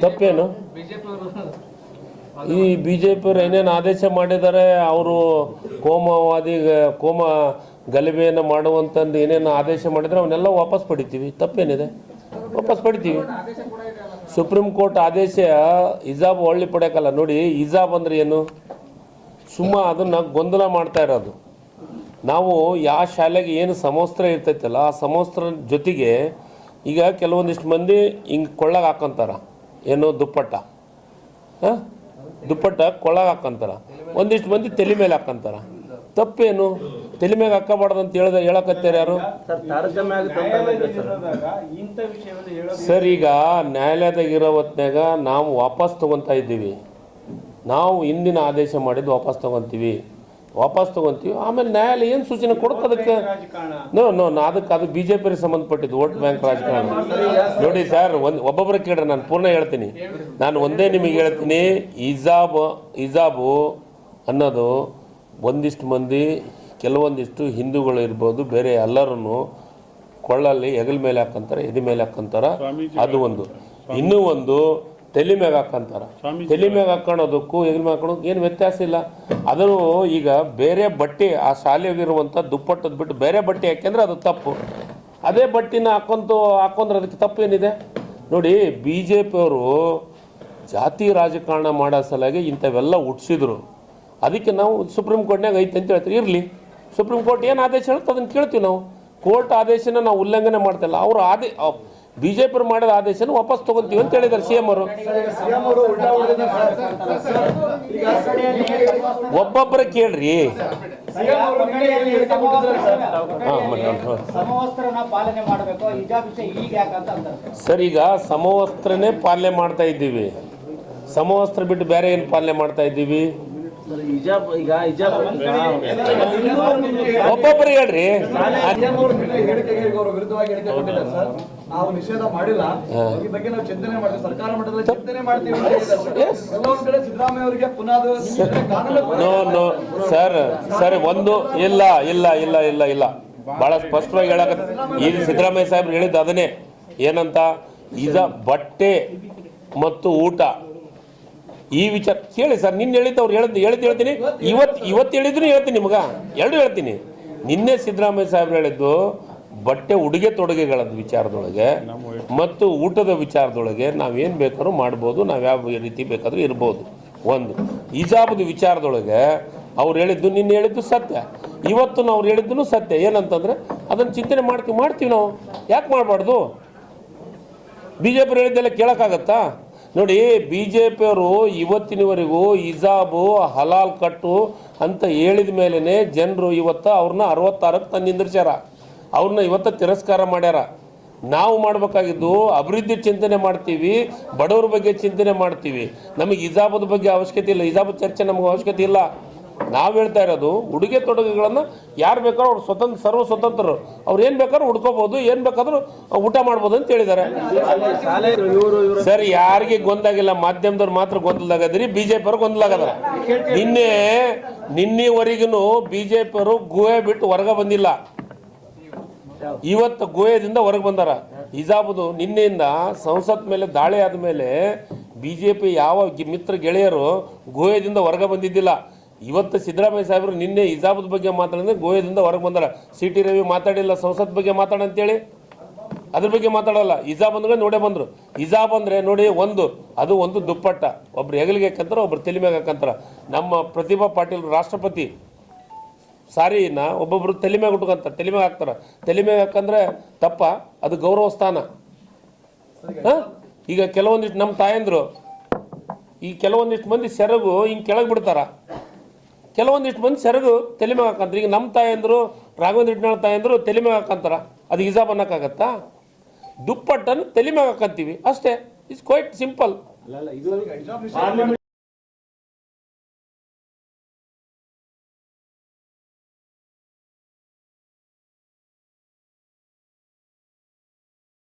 ತಪ್ಪೇನು? ಈ ಬಿಜೆಪಿಯವರು ಏನೇನು ಆದೇಶ ಮಾಡಿದ್ದಾರೆ, ಅವರು ಕೋಮ ಗಲಭೆಯನ್ನು ಮಾಡುವಂಥದ್ದು ಏನೇನು ಆದೇಶ ಮಾಡಿದರೆ ಅವನ್ನೆಲ್ಲ ವಾಪಸ್ ಪಡಿತೀವಿ. ತಪ್ಪೇನಿದೆ? ವಾಪಸ್ ಪಡಿತೀವಿ. ಸುಪ್ರೀಂ ಕೋರ್ಟ್ ಆದೇಶ ಹಿಜಾಬ್ ಒಳ್ಳೆ ಪಡೆಯೋಕ್ಕಲ್ಲ. ನೋಡಿ, ಹಿಜಾಬ್ ಅಂದರೆ ಏನು? ಅದನ್ನು ಗೊಂದಲ ಮಾಡ್ತಾ ಇರೋದು. ನಾವು ಯಾವ ಶಾಲೆಗೆ ಏನು ಸಮವಸ್ತ್ರ ಇರ್ತೈತಲ್ಲ, ಆ ಸಮವಸ್ತ್ರ ಜೊತೆಗೆ ಈಗ ಕೆಲವೊಂದಿಷ್ಟು ಮಂದಿ ಹಿಂಗೆ ಕೊಳ್ಳಾಗ ಹಾಕೊಂತಾರ, ಏನು ದುಪ್ಪಟ್ಟ ಕೊಳ್ಳಾಗ ಹಾಕೊಂತಾರ, ಒಂದಿಷ್ಟು ಮಂದಿ ತಲೆ ಮೇಲೆ ಹಾಕೊಂತಾರ. ತಪ್ಪೇನು? ತಲೆ ಮೇಲೆ ಹಾಕಬಾರ್ದು ಅಂತ ಹೇಳಕತ್ತಾರೆ ಯಾರು? ಸರ್, ಈಗ ನ್ಯಾಯಾಲಯದಾಗಿರೋ ಹೊತ್ನಾಗ ನಾವು ವಾಪಸ್ ತೊಗೊತಾ ಇದ್ದೀವಿ. ನಾವು ಹಿಂದಿನ ಆದೇಶ ಮಾಡಿದ್ದು ವಾಪಸ್ ತೊಗೊತೀವಿ. ಆಮೇಲೆ ನ್ಯಾಯಾಲಯ ಏನು ಸೂಚನೆ ಕೊಡ್ತದಕ್ಕೆ? ಅದು ಬಿ ಜೆ ಪಿಗೆ ಸಂಬಂಧಪಟ್ಟಿದ್ದು, ವೋಟ್ ಬ್ಯಾಂಕ್ ರಾಜಕಾರಣ. ನೋಡಿ ಸರ್, ಒಬ್ಬೊಬ್ಬರು ಕೇಳ್ರಿ, ನಾನು ಪೂರ್ಣ ಹೇಳ್ತೀನಿ. ನಾನು ಒಂದೇ ನಿಮಗೆ ಹೇಳ್ತೀನಿ, ಹಿಜಾಬು ಅನ್ನೋದು ಒಂದಿಷ್ಟು ಮಂದಿ, ಕೆಲವೊಂದಿಷ್ಟು ಹಿಂದೂಗಳು ಇರ್ಬೋದು, ಬೇರೆ ಎಲ್ಲರೂ ಕೊಳ್ಳಲ್ಲಿ ಹೆಗಲ ಮೇಲೆ ಹಾಕೊಂತಾರೆ, ಎದೆ ಮೇಲೆ ಹಾಕೊಂತಾರ. ಅದು ಒಂದು. ಇನ್ನೂ ಒಂದು, ತಲೆ ಮ್ಯಾಗ ಹಾಕೊಂತಾರ. ತಲೆ ಮ್ಯಾಗ ಹಾಕೊಳ್ಳೋದಕ್ಕೂ ಹೆಗಲ ಮ್ಯಾಗ ಹಾಕೊಳ್ಳೋದಕ್ಕೂ ಏನು ವ್ಯತ್ಯಾಸ ಇಲ್ಲ. ಅದನ್ನು ಈಗ ಬೇರೆ ಬಟ್ಟೆ, ಆ ಶಾಲೆಗಿರುವಂಥ ದುಪ್ಪಟ್ಟದ ಬಿಟ್ಟು ಬೇರೆ ಬಟ್ಟೆ ಹಾಕ್ಯಂದ್ರೆ ಅದು ತಪ್ಪು. ಅದೇ ಬಟ್ಟೆನ ಹಾಕೊಂಡ್ರೆ ಅದಕ್ಕೆ ತಪ್ಪೇನಿದೆ? ನೋಡಿ, ಬಿ ಜೆ ಪಿಯವರು ಜಾತಿ ರಾಜಕಾರಣ ಮಾಡೋ ಸಲುವಾಗಿ ಇಂಥವೆಲ್ಲ ಹುಟ್ಟಿಸಿದ್ರು. ಅದಕ್ಕೆ ನಾವು ಸುಪ್ರೀಂ ಕೋರ್ಟ್ನಾಗ ಐತೆ ಅಂತ ಹೇಳ್ತೀವಿ. ಇರಲಿ, ಸುಪ್ರೀಂ ಕೋರ್ಟ್ ಏನು ಆದೇಶ ಹೇಳುತ್ತೆ ಅದನ್ನು ಕೇಳ್ತೀವಿ ನಾವು. ಕೋರ್ಟ್ ಆದೇಶನ ನಾವು ಉಲ್ಲಂಘನೆ ಮಾಡ್ತಿಲ್ಲ. ಅವರು ಬಿ ಜೆ ಪಿ ಮಾಡಿದ ಆದೇಶನ ವಾಪಸ್ ತೊಗೊತೀವಿ ಅಂತ ಹೇಳಿದ್ದಾರೆ ಸಿ ಎಂ ಅವರು. ಒಬ್ಬೊಬ್ಬರ ಕೇಳ್ರಿ. ಸರ್, ಈಗ ಸಮವಸ್ತ್ರನೇ ಪಾಲನೆ ಮಾಡ್ತಾ ಇದ್ದೀವಿ. ಸಮವಸ್ತ್ರ ಬಿಟ್ಟು ಬೇರೆ ಏನು ಪಾಲನೆ ಮಾಡ್ತಾ ಇದ್ದೀವಿ? ಒಬ್ಬೊಬ್ಬರು ಹೇಳ್ರಿ. ಸರ್, ಒಂದು ಇಲ್ಲ ಇಲ್ಲ ಇಲ್ಲ ಇಲ್ಲ ಇಲ್ಲ ಬಹಳ ಸ್ಪಷ್ಟವಾಗಿ ಹೇಳಕ ಈಗ ಸಿದ್ದರಾಮಯ್ಯ ಸಾಹೇಬ್ರು ಹೇಳಿದ್ದು ಅದನ್ನೇ. ಏನಂತ? ಈಗ ಬಟ್ಟೆ ಮತ್ತು ಊಟ ಈ ವಿಚಾರ ಕೇಳಿ ಸರ್. ನಿನ್ನೆ ಹೇಳಿದ್ದು ಅವ್ರು ಹೇಳ್ತೀನಿ, ಇವತ್ತು ಹೇಳಿದ್ರು ಹೇಳ್ತೀನಿ, ನಿಮ್ಗೆ ಎರಡು ಹೇಳ್ತೀನಿ. ನಿನ್ನೆ ಸಿದ್ದರಾಮಯ್ಯ ಸಾಹೇಬ್ರು ಹೇಳಿದ್ದು ಬಟ್ಟೆ ಉಡುಗೆ ತೊಡುಗೆಗಳ ವಿಚಾರದೊಳಗೆ ಮತ್ತು ಊಟದ ವಿಚಾರದೊಳಗೆ ನಾವೇನು ಬೇಕಾದ್ರೂ ಮಾಡ್ಬೋದು, ನಾವು ಯಾವ ರೀತಿ ಬೇಕಾದರೂ ಇರ್ಬೋದು. ಒಂದು ಹಿಜಾಬದ ವಿಚಾರದೊಳಗೆ ಅವ್ರು ಹೇಳಿದ್ದು, ನಿನ್ನೆ ಹೇಳಿದ್ದು ಸತ್ಯ, ಇವತ್ತು ಅವ್ರು ಹೇಳಿದ್ದು ಸತ್ಯ. ಏನಂತಂದರೆ ಅದನ್ನು ಚಿಂತನೆ ಮಾಡ್ತೀವಿ ನಾವು. ಯಾಕೆ ಮಾಡಬಾರ್ದು? ಬಿ ಜೆ ಪಿ ಹೇಳಿದ್ದೆಲ್ಲ ಕೇಳೋಕ್ಕಾಗತ್ತಾ? ನೋಡಿ, ಬಿ ಜೆ ಪಿಯವರು ಇವತ್ತಿನವರೆಗೂ ಹಿಜಾಬು ಹಲಾಲ್ ಕಟ್ಟು ಅಂತ ಹೇಳಿದ ಮೇಲೇ ಜನರು ಇವತ್ತು ಅವ್ರನ್ನ 66ಕ್ಕೆ ತಂದು ನಿಂದಿರ್ಸ್ಯಾರ. ಅವ್ರನ್ನ ಇವತ್ತು ತಿರಸ್ಕಾರ ಮಾಡ್ಯಾರ. ನಾವು ಮಾಡಬೇಕಾಗಿದ್ದು ಅಭಿವೃದ್ಧಿ ಚಿಂತನೆ ಮಾಡ್ತೀವಿ, ಬಡವ್ರ ಬಗ್ಗೆ ಚಿಂತನೆ ಮಾಡ್ತೀವಿ. ನಮಗೆ ಹಿಜಾಬದ ಬಗ್ಗೆ ಅವಶ್ಯಕತೆ ಇಲ್ಲ, ಹಿಜಾಬ್ ಚರ್ಚೆ ನಮಗೆ ಅವಶ್ಯಕತೆ ಇಲ್ಲ. ನಾವು ಹೇಳ್ತಾ ಇರೋದು ಉಡುಗೆ ತೊಡುಗೆಗಳನ್ನು ಯಾರು ಬೇಕಾದ್ರೂ ಅವ್ರು ಸರ್ವ ಸ್ವತಂತ್ರರು, ಅವ್ರು ಏನು ಬೇಕಾದ್ರೂ ಉಡ್ಕೋಬೋದು, ಏನು ಬೇಕಾದ್ರೂ ಊಟ ಮಾಡ್ಬೋದು ಅಂತ ಹೇಳಿದ್ದಾರೆ. ಸರ್, ಯಾರಿಗೆ ಗೊಂದಾಗಿಲ್ಲ, ಮಾಧ್ಯಮದವ್ರು ಮಾತ್ರ ಗೊಂದಲಾಗದ್ರಿ, ಬಿ ಜೆ ಪಿಯವ್ರು ಗೊಂದಲಾಗದ. ನಿನ್ನೆವರೆಗೂ ಬಿ ಜೆ ಪಿಯವರು ಗುಹೆ ಬಿಟ್ಟು ಹೊರಗೆ ಬಂದಿಲ್ಲ. ಇವತ್ತು ಗುಹೆದಿಂದ ಹೊರಗೆ ಬಂದಾರ. ಹಿಜಾಬದು ನಿನ್ನೆಯಿಂದ ಸಂಸತ್ ಮೇಲೆ ದಾಳಿ ಆದಮೇಲೆ ಬಿ ಜೆ ಪಿ ಯಾವ ಮಿತ್ರ ಗೆಳೆಯರು ಗುಹೆದಿಂದ ಹೊರಗೆ ಬಂದಿದ್ದಿಲ್ಲ. ಇವತ್ತು ಸಿದ್ದರಾಮಯ್ಯ ಸಾಹೇಬರು ನಿನ್ನೆ ಹಿಜಾಬದ ಬಗ್ಗೆ ಮಾತಾಡಿದ್ರೆ ಗೋಯದಿಂದ ಹೊರಗೆ ಬಂದಾರ. ಸಿ ಟಿ ರವಿ ಮಾತಾಡಿಲ್ಲ ಸಂಸತ್ ಬಗ್ಗೆ ಮಾತಾಡಂತೇಳಿ, ಅದ್ರ ಬಗ್ಗೆ ಮಾತಾಡಲ್ಲ. ಹಿಜಾಬ್ ಅಂದ್ರೆ ನೋಡೇ ಬಂದರು. ಹಿಜಾಬ್ ಅಂದರೆ ನೋಡಿ, ಒಂದು ದುಪ್ಪಟ್ಟ, ಒಬ್ರು ಹೆಗಲಿಗೆ ಹಾಕಂತಾರೆ, ಒಬ್ರು ತಲೆ ಮ್ಯಾಗ ಹಾಕಂತಾರೆ. ನಮ್ಮ ಪ್ರತಿಭಾ ಪಾಟೀಲ್ ರಾಷ್ಟ್ರಪತಿ ಸಾರಿನ ಒಬ್ಬೊಬ್ರು ತಲೆ ಮ್ಯಾಗ ಉಟ್ಕೊಂತಾರೆ, ತಲೆ ಮ್ಯಾಗ ಹಾಕ್ತಾರೆ. ತಲೆ ಮ್ಯಾಗ ಹಾಕಂದ್ರೆ ತಪ್ಪ? ಅದು ಗೌರವ ಸ್ಥಾನ. ಈಗ ಕೆಲವೊಂದಿಷ್ಟು ನಮ್ಮ ತಾಯಂದ್ರು, ಈ ಕೆಲವೊಂದಿಷ್ಟು ಮಂದಿ ಸೆರಗು ಹಿಂಗೆ ಕೆಳಗೆ ಬಿಡ್ತಾರ, ಕೆಲವೊಂದಿಷ್ಟು ಮಂದಿ ಸೆರಗು ತಲೆ ಮ್ಯಾಗ ಹಾಕಂತಾರೆ. ಈಗ ನಮ್ಮ ತಾಯಂದ್ರು, ರಾಘವೇಂದ್ರ ಹಿಟ್ನಾಳ್ ತಾಯಂದ್ರು ತಲೆ ಮ್ಯಾಗ ಹಾಕಂತಾರ. ಅದು ಹಿಜಾಬ್ ಅನ್ನೋಕ್ಕಾಗತ್ತಾ? ದುಪ್ಪಟ್ಟನ್ನು ತಲೆ ಮ್ಯಾಗ ಹಾಕಂತೀವಿ ಅಷ್ಟೇ. It's quite simple.